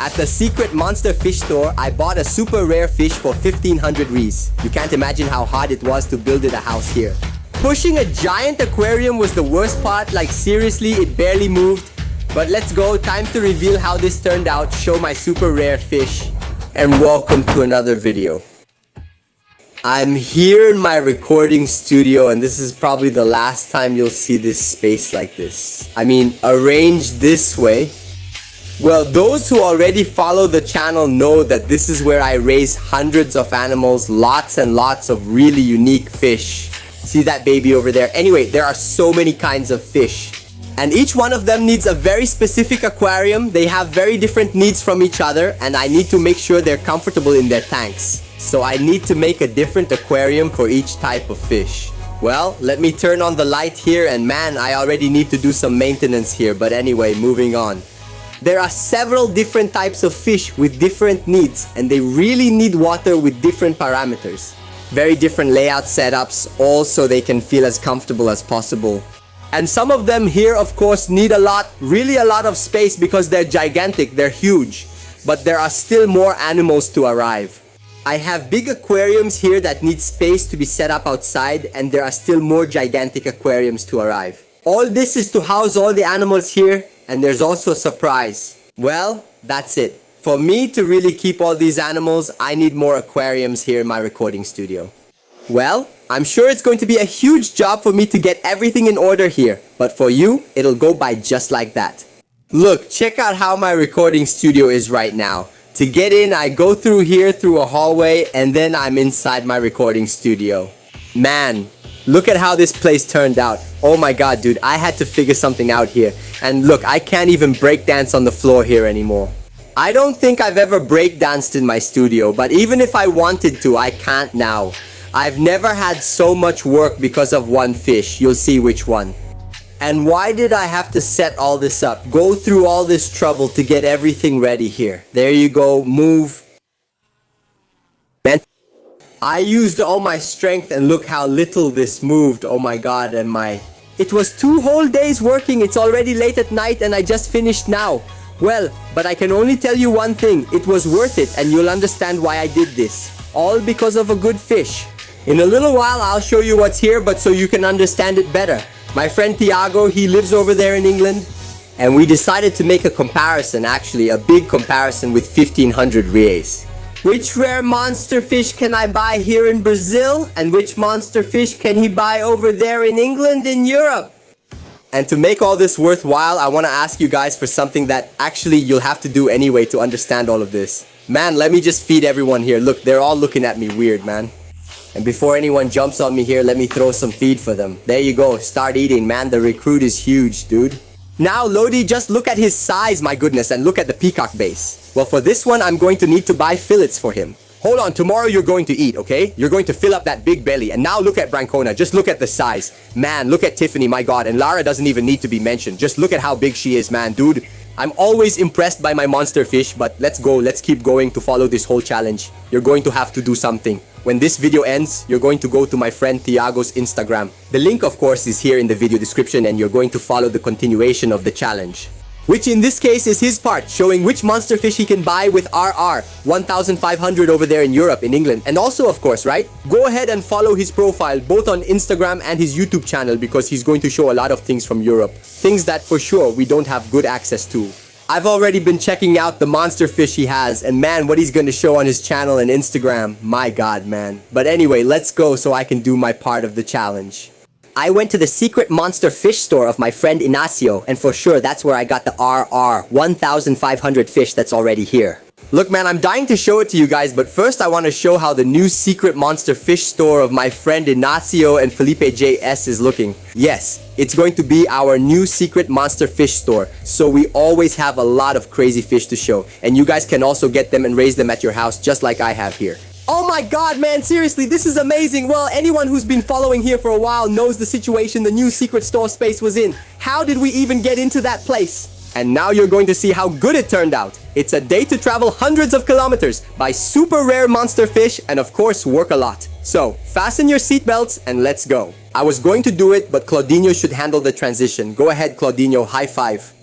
At the secret monster fish store, I bought a super rare fish for 1500 Rs. You can't imagine how hard it was to build it a house here. Pushing a giant aquarium was the worst part, like seriously, it barely moved. But let's go, time to reveal how this turned out, show my super rare fish. And welcome to another video. I'm here in my recording studio and this is probably the last time you'll see this space like this. I mean, arranged this way. Well, those who already follow the channel know that this is where I raise hundreds of animals, lots and lots of really unique fish. See that baby over there? Anyway, there are so many kinds of fish. And each one of them needs a very specific aquarium. They have very different needs from each other and I need to make sure they're comfortable in their tanks. So I need to make a different aquarium for each type of fish. Well, let me turn on the light here and man, I already need to do some maintenance here. But anyway, moving on. There are several different types of fish with different needs and they really need water with different parameters. Very different layout setups, all so they can feel as comfortable as possible. And some of them here, of course, need really a lot of space because they're gigantic, they're huge. But there are still more animals to arrive. I have big aquariums here that need space to be set up outside and there are still more gigantic aquariums to arrive. All this is to house all the animals here. And there's also a surprise. Well, that's it. For me to really keep all these animals, I need more aquariums here in my recording studio. Well, I'm sure it's going to be a huge job for me to get everything in order here. But for you, it'll go by just like that. Look, check out how my recording studio is right now. To get in, I go through here through a hallway and then I'm inside my recording studio. Man, look at how this place turned out. Oh my god, dude, I had to figure something out here. And look, I can't even break dance on the floor here anymore. I don't think I've ever break danced in my studio, but even if I wanted to, I can't now. I've never had so much work because of one fish. You'll see which one. And why did I have to set all this up? Go through all this trouble to get everything ready here. There you go, move. Man, I used all my strength and look how little this moved. Oh my god, and it was 2 whole days working. It's already late at night and I just finished now. Well, but I can only tell you one thing. It was worth it and you'll understand why I did this. All because of a good fish. In a little while, I'll show you what's here, but so you can understand it better. My friend Tiago, he lives over there in England. And we decided to make a comparison, actually, a big comparison with 1500 reais. Which rare monster fish can I buy here in Brazil? And which monster fish can he buy over there in England, in Europe? And to make all this worthwhile, I want to ask you guys for something that actually you'll have to do anyway to understand all of this. Man, let me just feed everyone here. Look, they're all looking at me weird, man. And before anyone jumps on me here, let me throw some feed for them. There you go, start eating, man. The recruit is huge, dude. Now, Lodi, just look at his size, my goodness, and look at the peacock base. Well, for this one, I'm going to need to buy fillets for him. Hold on, tomorrow you're going to eat, okay? You're going to fill up that big belly. And now look at Brancona, just look at the size. Man, look at Tiffany, my god. And Lara doesn't even need to be mentioned. Just look at how big she is, man. Dude, I'm always impressed by my monster fish, but let's go, let's keep going to follow this whole challenge. You're going to have to do something. When this video ends, you're going to go to my friend Tiago's Instagram. The link, of course, is here in the video description and you're going to follow the continuation of the challenge. Which in this case is his part, showing which monster fish he can buy with RR, 1,500 over there in Europe, in England. And also, of course, right? Go ahead and follow his profile, both on Instagram and his YouTube channel, because he's going to show a lot of things from Europe. Things that for sure we don't have good access to. I've already been checking out the monster fish he has, and man, what he's going to show on his channel and Instagram. My god, man. But anyway, let's go so I can do my part of the challenge. I went to the secret monster fish store of my friend Inacio, and for sure that's where I got the RR, 1,500 fish that's already here. Look, man, I'm dying to show it to you guys, but first I want to show how the new secret monster fish store of my friend Inacio and Felipe JS is looking. Yes, it's going to be our new secret monster fish store, so we always have a lot of crazy fish to show, and you guys can also get them and raise them at your house just like I have here. Oh my god, man, seriously, this is amazing. Well, anyone who's been following here for a while knows the situation the new secret store space was in. How did we even get into that place? And now you're going to see how good it turned out. It's a day to travel hundreds of kilometers, buy super rare monster fish, and of course work a lot. So, fasten your seatbelts and let's go. I was going to do it, but Claudinho should handle the transition. Go ahead, Claudinho, high five.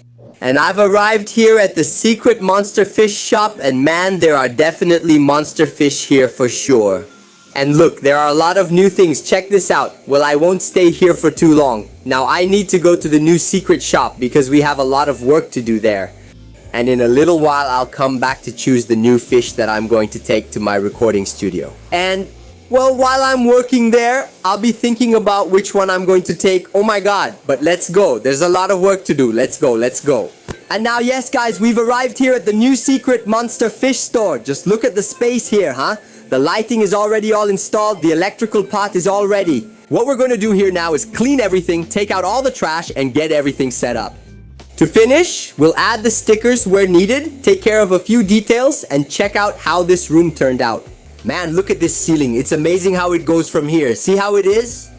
And I've arrived here at the secret monster fish shop, and man, there are definitely monster fish here for sure. And look, there are a lot of new things. Check this out. Well, I won't stay here for too long. Now I need to go to the new secret shop because we have a lot of work to do there. And in a little while, I'll come back to choose the new fish that I'm going to take to my recording studio. And well, while I'm working there, I'll be thinking about which one I'm going to take. Oh my god, but let's go. There's a lot of work to do. Let's go, let's go. And now, yes guys, we've arrived here at the new secret monster fish store. Just look at the space here, huh? The lighting is already all installed. The electrical pot is all ready. What we're going to do here now is clean everything, take out all the trash, and get everything set up. To finish, we'll add the stickers where needed, take care of a few details, and check out how this room turned out. Man, look at this ceiling. It's amazing how it goes from here. See how it is?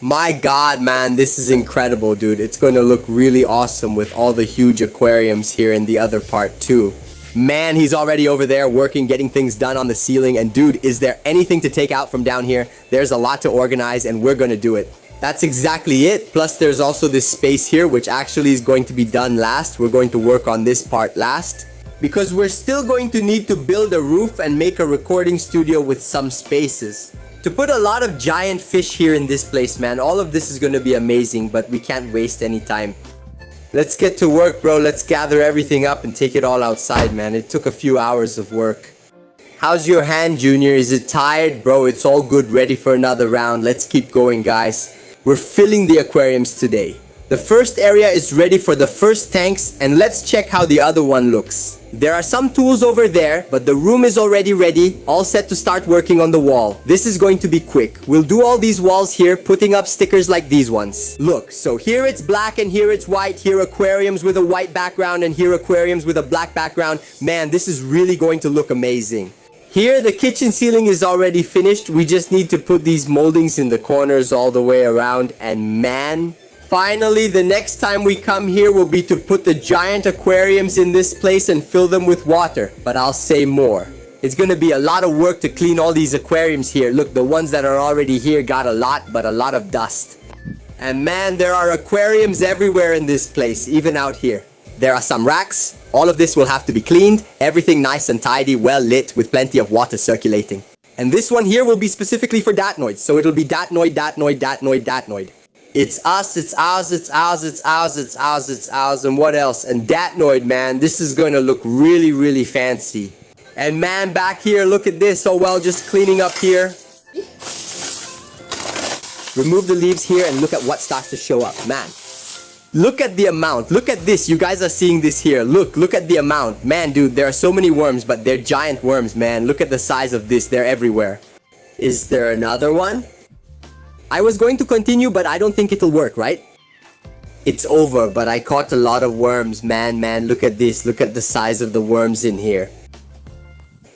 My god, man, this is incredible, dude. It's going to look really awesome with all the huge aquariums here in the other part too. Man, he's already over there working, getting things done on the ceiling. And dude, is there anything to take out from down here? There's a lot to organize and we're going to do it. That's exactly it. Plus there's also this space here which actually is going to be done last. We're going to work on this part last because we're still going to need to build a roof and make a recording studio with some spaces. To put a lot of giant fish here in this place, man. All of this is going to be amazing, but we can't waste any time. Let's get to work, bro. Let's gather everything up and take it all outside, man. It took a few hours of work. How's your hand, Junior? Is it tired? Bro, it's all good, ready for another round. Let's keep going, guys. We're filling the aquariums today. The first area is ready for the first tanks, and let's check how the other one looks. There are some tools over there, but the room is already ready, all set to start working on the wall. This is going to be quick. We'll do all these walls here, putting up stickers like these ones. Look, so here it's black and here it's white, here aquariums with a white background and here aquariums with a black background. Man, this is really going to look amazing. Here, the kitchen ceiling is already finished. We just need to put these moldings in the corners all the way around. And man, finally, the next time we come here will be to put the giant aquariums in this place and fill them with water. But I'll say more. It's gonna be a lot of work to clean all these aquariums here. Look, the ones that are already here got a lot, but a lot of dust. And man, there are aquariums everywhere in this place, even out here. There are some racks. All of this will have to be cleaned. Everything nice and tidy, well lit, with plenty of water circulating. And this one here will be specifically for datnoids. So it'll be datnoid, datnoid, datnoid, datnoid. It's us, it's ours, it's ours, it's ours, it's ours, it's ours, and what else? And datnoid, man, this is going to look really, really fancy. And man, back here, look at this. Oh well, just cleaning up here. Remove the leaves here and look at what starts to show up, man. Look at the amount. Look at this. You guys are seeing this here. Look at the amount. Man, dude, there are so many worms, but they're giant worms, man. Look at the size of this. They're everywhere. Is there another one? I was going to continue, but I don't think it'll work, right? It's over, but I caught a lot of worms, man. Look at this. Look at the size of the worms in here.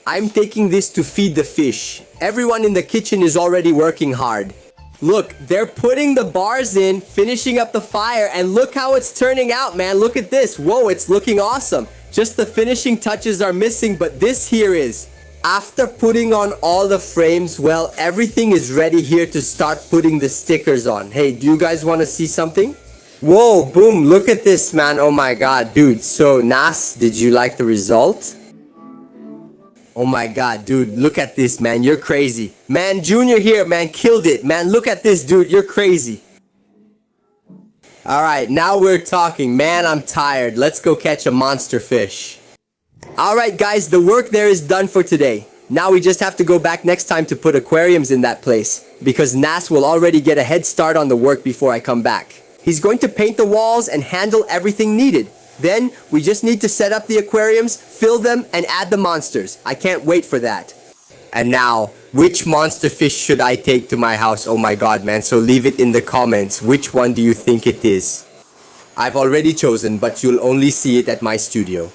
I'm taking this to feed the fish. Everyone in the kitchen is already working hard. Look, they're putting the bars in, finishing up the fire, and look how it's turning out, man. Look at this. Whoa, it's looking awesome. Just the finishing touches are missing, but this here is. After putting on all the frames, well, everything is ready here to start putting the stickers on. Hey, do you guys want to see something? Whoa, boom, look at this, man. Oh my god, dude. So, Nas, did you like the result? Oh my god, dude, look at this, man. You're crazy. Man, Junior here, man, killed it. Man, look at this, dude. You're crazy. Alright, now we're talking. Man, I'm tired. Let's go catch a monster fish. Alright, guys, the work there is done for today. Now we just have to go back next time to put aquariums in that place, because Nas will already get a head start on the work before I come back. He's going to paint the walls and handle everything needed. Then, we just need to set up the aquariums, fill them, and add the monsters. I can't wait for that. And now, which monster fish should I take to my house? Oh my god, man. So leave it in the comments. Which one do you think it is? I've already chosen, but you'll only see it at my studio.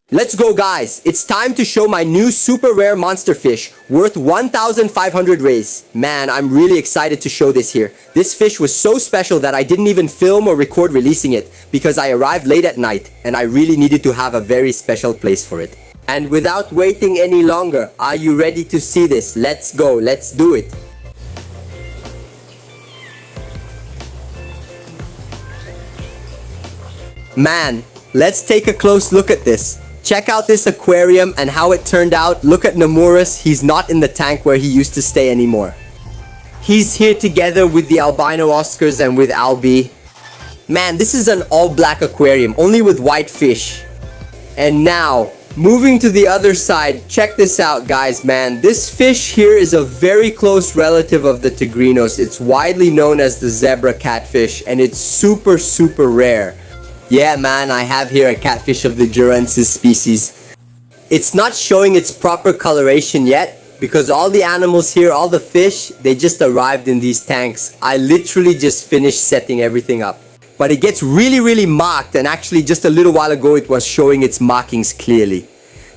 Let's go, guys. It's time to show my new super rare monster fish worth 1,500 rays. Man, I'm really excited to show this here. This fish was so special that I didn't even film or record releasing it because I arrived late at night and I really needed to have a very special place for it. And without waiting any longer, are you ready to see this? Let's go, let's do it. Man, let's take a close look at this. Check out this aquarium and how it turned out. Look at Carnivorous, he's not in the tank where he used to stay anymore. He's here together with the albino Oscars and with Albie. Man, this is an all-black aquarium, only with white fish. And now, moving to the other side, check this out guys, man. This fish here is a very close relative of the tigrinos. It's widely known as the zebra catfish and it's super rare. Yeah man, I have here a catfish of the Durensis species. It's not showing its proper coloration yet because all the animals here, all the fish, they just arrived in these tanks. I literally just finished setting everything up. But it gets really marked, and actually just a little while ago it was showing its markings clearly.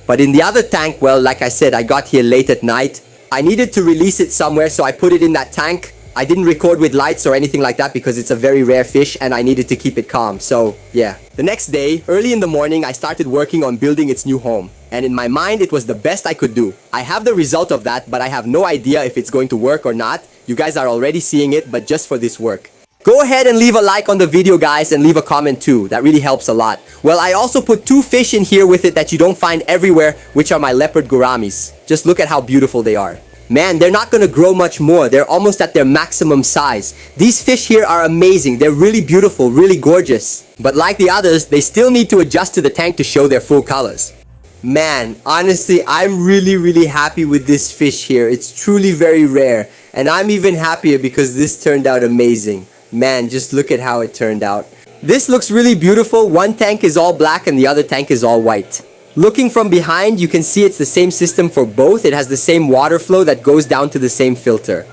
But in the other tank, well, like I said, I got here late at night. I needed to release it somewhere, so I put it in that tank. I didn't record with lights or anything like that because it's a very rare fish and I needed to keep it calm, so yeah. The next day, early in the morning, I started working on building its new home. And in my mind, it was the best I could do. I have the result of that, but I have no idea if it's going to work or not. You guys are already seeing it, but just for this work. Go ahead and leave a like on the video guys and leave a comment too. That really helps a lot. Well, I also put 2 fish in here with it that you don't find everywhere, which are my leopard gouramis. Just look at how beautiful they are. Man, they're not gonna grow much more. They're almost at their maximum size. These fish here are amazing. They're really beautiful, really gorgeous. But like the others, they still need to adjust to the tank to show their full colors. Man, honestly, I'm really happy with this fish here. It's truly very rare. And I'm even happier because this turned out amazing. Man, just look at how it turned out. This looks really beautiful. One tank is all black and the other tank is all white. Looking from behind, you can see it's the same system for both. It has the same water flow that goes down to the same filter.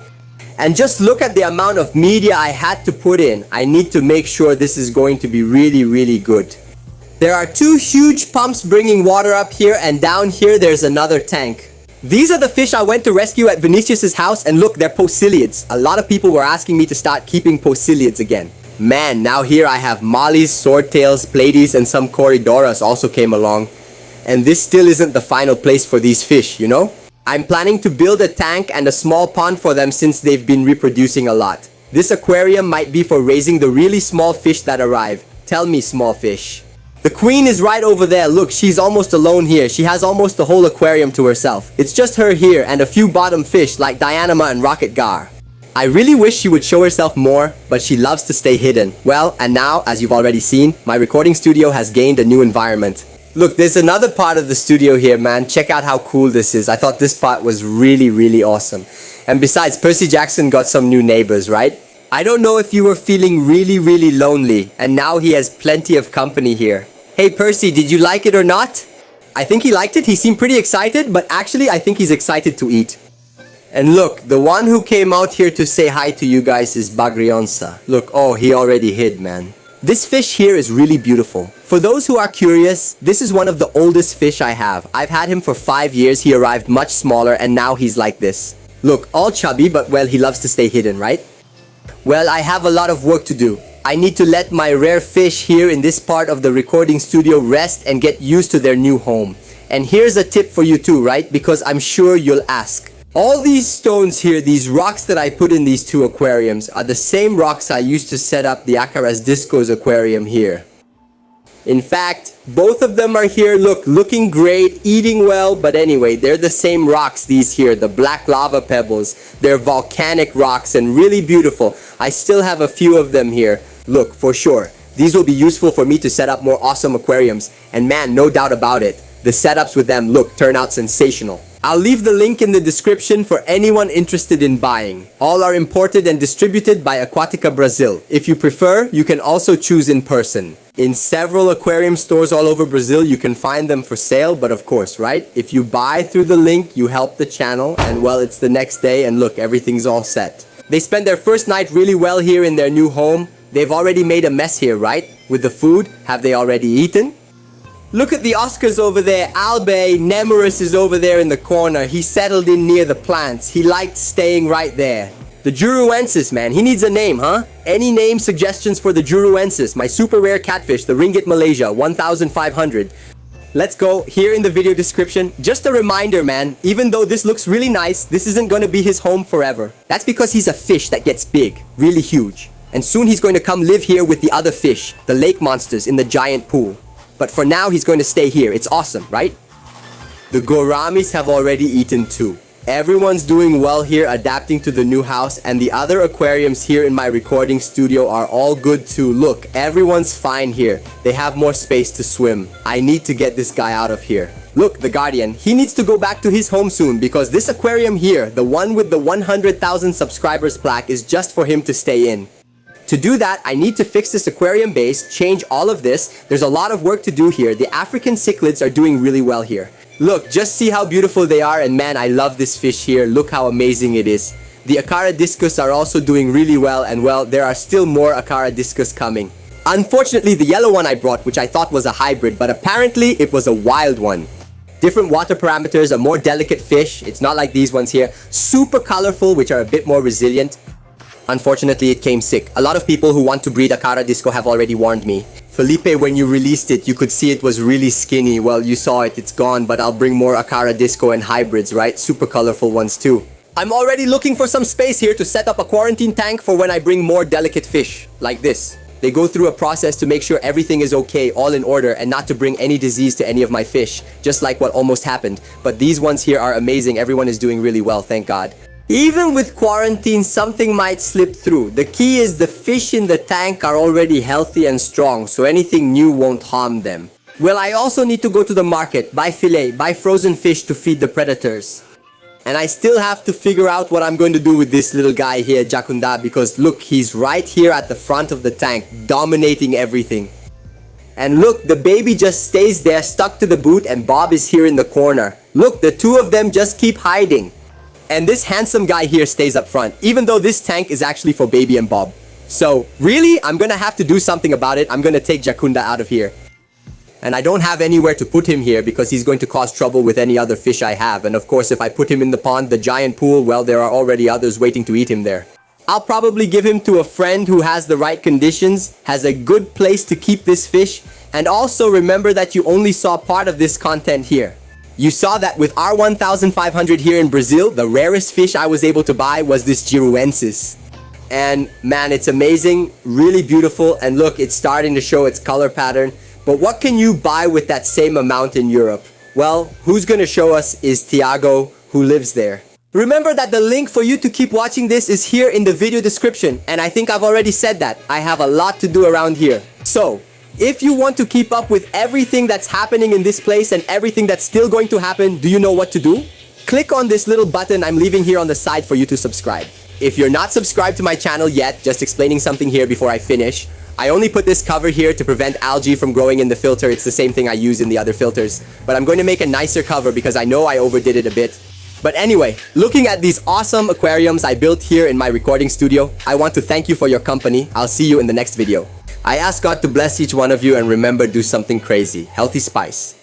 And just look at the amount of media I had to put in. I need to make sure this is going to be really good. There are 2 huge pumps bringing water up here, and down here there's another tank. These are the fish I went to rescue at Vinicius's house, and look, they're posilids. A lot of people were asking me to start keeping posilids again. Man, now here I have mollies, swordtails, platies, and some corydoras also came along. And this still isn't the final place for these fish, you know? I'm planning to build a tank and a small pond for them since they've been reproducing a lot. This aquarium might be for raising the really small fish that arrive. Tell me, small fish. The queen is right over there. Look, she's almost alone here. She has almost the whole aquarium to herself. It's just her here and a few bottom fish like Dianama and Rocket Gar. I really wish she would show herself more, but she loves to stay hidden. Well, and now, as you've already seen, my recording studio has gained a new environment. Look, there's another part of the studio here, man. Check out how cool this is. I thought this part was really awesome. And besides, Percy Jackson got some new neighbors, right? I don't know if you were feeling really lonely, and now he has plenty of company here. Hey Percy, did you like it or not? I think he liked it. He seemed pretty excited, but actually I think he's excited to eat. And look, the one who came out here to say hi to you guys is Bagrionsa. Look, oh, he already hid, man. This fish here is really beautiful. For those who are curious, this is one of the oldest fish I have. I've had him for 5 years. He arrived much smaller and now he's like this. Look, all chubby, but well, he loves to stay hidden, right? Well, I have a lot of work to do. I need to let my rare fish here in this part of the recording studio rest and get used to their new home. And here's a tip for you too, right? Because I'm sure you'll ask. All these stones here, these rocks that I put in these 2 aquariums, are the same rocks I used to set up the Acaras Discos aquarium here. In fact, both of them are here, look, looking great, eating well, but anyway, they're the same rocks, these here, the black lava pebbles. They're volcanic rocks and really beautiful. I still have a few of them here. Look, for sure, these will be useful for me to set up more awesome aquariums. And man, no doubt about it, the setups with them, look, turn out sensational. I'll leave the link in the description for anyone interested in buying. All are imported and distributed by Aquatica Brazil. If you prefer, you can also choose in person. In several aquarium stores all over Brazil, you can find them for sale, but of course, right? If you buy through the link, you help the channel, and well, it's the next day, and look, everything's all set. They spent their first night really well here in their new home. They've already made a mess here, right? With the food, have they already eaten? Look at the Oscars over there. Carnivorous is over there in the corner. He settled in near the plants. He liked staying right there. The Juruensis, man. He needs a name, huh? Any name suggestions for the Juruensis? My super rare catfish, the Ringgit Malaysia, 1,500. let's go here in the video description. Just a reminder, man, even though this looks really nice, this isn't going to be his home forever. That's because he's a fish that gets big, really huge. And soon he's going to come live here with the other fish, the lake monsters in the giant pool. But for now, he's going to stay here. It's awesome, right? The gouramis have already eaten too. Everyone's doing well here, adapting to the new house, and the other aquariums here in my recording studio are all good too. Look, everyone's fine here. They have more space to swim. I need to get this guy out of here. Look, the Guardian, he needs to go back to his home soon because this aquarium here, the one with the 100,000 subscribers plaque, is just for him to stay in. To do that, I need to fix this aquarium base, change all of this. There's a lot of work to do here. The African cichlids are doing really well here. Look, just see how beautiful they are, and man, I love this fish here. Look how amazing it is. The Acara discus are also doing really well, and well, there are still more Acara discus coming. Unfortunately, the yellow one I brought, which I thought was a hybrid, but apparently it was a wild one. Different water parameters, a more delicate fish. It's not like these ones here. Super colorful, which are a bit more resilient. Unfortunately, it came sick. A lot of people who want to breed Acara disco have already warned me. Felipe, when you released it, you could see it was really skinny. Well, you saw it, it's gone, but I'll bring more Acara disco and hybrids, right? Super colorful ones too. I'm already looking for some space here to set up a quarantine tank for when I bring more delicate fish, like this. They go through a process to make sure everything is okay, all in order, and not to bring any disease to any of my fish, just like what almost happened. But these ones here are amazing. Everyone is doing really well, thank God. Even with quarantine, something might slip through. The key is the fish in the tank are already healthy and strong, so anything new won't harm them. Well, I also need to go to the market, buy fillet, buy frozen fish to feed the predators. And I still have to figure out what I'm going to do with this little guy here, Jacunda, because look, he's right here at the front of the tank, dominating everything. And look, the baby just stays there, stuck to the boot, and Bob is here in the corner. Look, the two of them just keep hiding. And this handsome guy here stays up front, even though this tank is actually for Baby and Bob. So, really, I'm gonna have to do something about it. I'm gonna take Jacunda out of here. And I don't have anywhere to put him here because he's going to cause trouble with any other fish I have. And of course, if I put him in the pond, the giant pool, well, there are already others waiting to eat him there. I'll probably give him to a friend who has the right conditions, has a good place to keep this fish, and also remember that you only saw part of this content here. You saw that with R1500 here in Brazil, the rarest fish I was able to buy was this Giruensis. And man, it's amazing, really beautiful, and look, it's starting to show its color pattern. But what can you buy with that same amount in Europe? Well, who's gonna show us is Tiago, who lives there. Remember that the link for you to keep watching this is here in the video description, and I think I've already said that. I have a lot to do around here. So, if you want to keep up with everything that's happening in this place and everything that's still going to happen, do you know what to do? Click on this little button I'm leaving here on the side for you to subscribe. If you're not subscribed to my channel yet, just explaining something here before I finish, I only put this cover here to prevent algae from growing in the filter. It's the same thing I use in the other filters. But I'm going to make a nicer cover because I know I overdid it a bit. But anyway, looking at these awesome aquariums I built here in my recording studio, I want to thank you for your company. I'll see you in the next video. I ask God to bless each one of you, and remember, do something crazy. Healthy Spice.